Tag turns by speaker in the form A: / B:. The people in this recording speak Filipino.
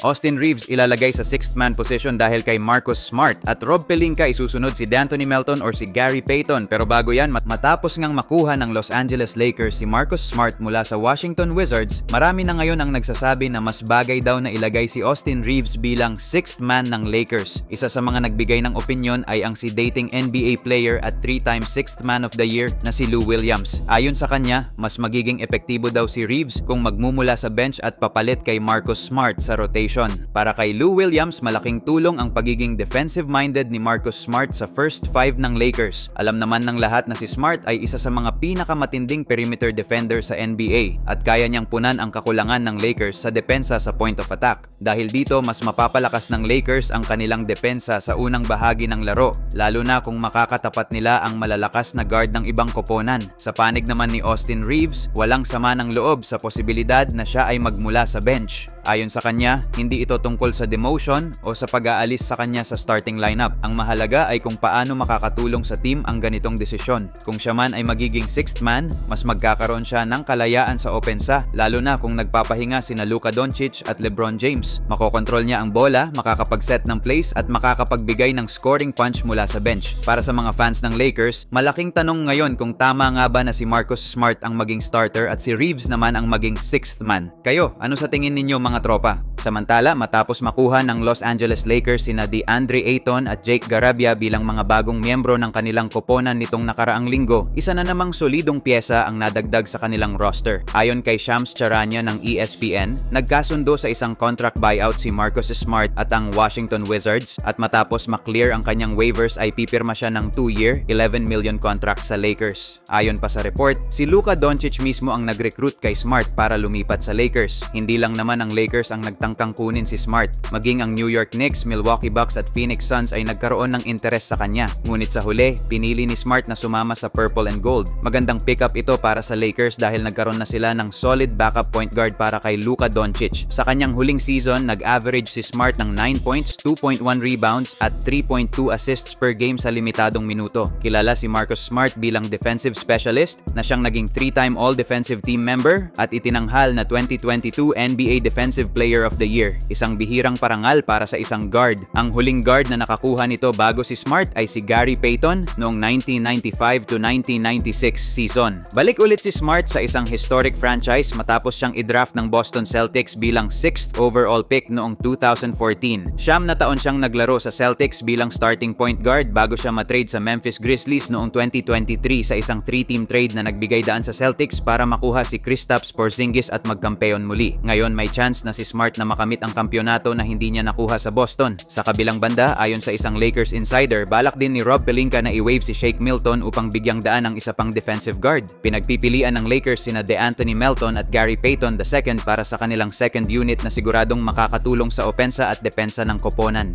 A: Austin Reeves ilalagay sa 6th man position dahil kay Marcus Smart at Rob Pelinka isusunod si D'Anthony Melton or si Gary Payton. Pero bago yan, matapos ngang makuha ng Los Angeles Lakers si Marcus Smart mula sa Washington Wizards, marami na ngayon ang nagsasabi na mas bagay daw na ilagay si Austin Reeves bilang 6th man ng Lakers. Isa sa mga nagbigay ng opinyon ay ang si dating NBA player at 3-time 6th man of the year na si Lou Williams. Ayon sa kanya, mas magiging epektibo daw si Reeves kung magmumula sa bench at papalit kay Marcus Smart sa rotation. Para kay Lou Williams, malaking tulong ang pagiging defensive-minded ni Marcus Smart sa first 5 ng Lakers. Alam naman ng lahat na si Smart ay isa sa mga pinakamatinding perimeter defender sa NBA at kaya niyang punan ang kakulangan ng Lakers sa depensa sa point of attack. Dahil dito, mas mapapalakas ng Lakers ang kanilang depensa sa unang bahagi ng laro, lalo na kung makakatapat nila ang malalakas na guard ng ibang koponan. Sa panig naman ni Austin Reeves, walang sama ng loob sa posibilidad na siya ay magmula sa bench. Ayon sa kanya, hindi ito tungkol sa demotion o sa pag-aalis sa kanya sa starting lineup. Ang mahalaga ay kung paano makakatulong sa team ang ganitong desisyon. Kung siya man ay magiging 6th man, mas magkakaroon siya ng kalayaan sa opensa, lalo na kung nagpapahinga sina Luka Doncic at LeBron James. Makokontrol niya ang bola, makakapag-set ng plays at makakapagbigay ng scoring punch mula sa bench. Para sa mga fans ng Lakers, malaking tanong ngayon kung tama nga ba na si Marcus Smart ang maging starter at si Reeves naman ang maging 6th man. Kayo, ano sa tingin ninyo mga tropa? Samantala, matapos makuha ng Los Angeles Lakers sina DeAndre Ayton at Jake Garabia bilang mga bagong miyembro ng kanilang koponan nitong nakaraang linggo, isa na namang solidong pyesa ang nadagdag sa kanilang roster. Ayon kay Shams Charania ng ESPN, nagkasundo sa isang contract buyout si Marcus Smart at ang Washington Wizards at matapos maklear ang kanyang waivers ay pipirma siya ng 2-year, $11 million contract sa Lakers. Ayon pa sa report, si Luka Doncic mismo ang nag-recruit kay Smart para lumipat sa Lakers. Hindi lang naman ang Lakers ang nagtangkang kunin si Smart. Maging ang New York Knicks, Milwaukee Bucks at Phoenix Suns ay nagkaroon ng interes sa kanya. Ngunit sa huli, pinili ni Smart na sumama sa Purple and Gold. Magandang pickup ito para sa Lakers dahil nagkaroon na sila ng solid backup point guard para kay Luka Doncic. Sa kanyang huling season, nag-average si Smart ng 9 points, 2.1 rebounds at 3.2 assists per game sa limitadong minuto. Kilala si Marcus Smart bilang defensive specialist na siyang naging 3-time All-Defensive Team member at itinanghal na 2022 NBA Defensive Player of the Year. Isang bihirang parangal para sa isang guard. Ang huling guard na nakakuha nito bago si Smart ay si Gary Payton noong 1995 to 1996 season. Balik ulit si Smart sa isang historic franchise matapos siyang i-draft ng Boston Celtics bilang 6th overall pick noong 2014. Siyam na taon siyang naglaro sa Celtics bilang starting point guard bago siya matrade sa Memphis Grizzlies noong 2023 sa isang 3-team trade na nagbigay daan sa Celtics para makuha si Kristaps Porzingis at magkampeon muli. Ngayon may chance na si Smart na makamit ang kampyonato na hindi niya nakuha sa Boston. Sa kabilang banda, ayon sa isang Lakers insider, balak din ni Rob Pelinka na i-waive si Shake Milton upang bigyang daan ang isa pang defensive guard. Pinagpipilian ng Lakers sina DeAnthony Melton at Gary Payton II para sa kanilang second unit na siguradong makakatulong sa opensa at depensa ng koponan.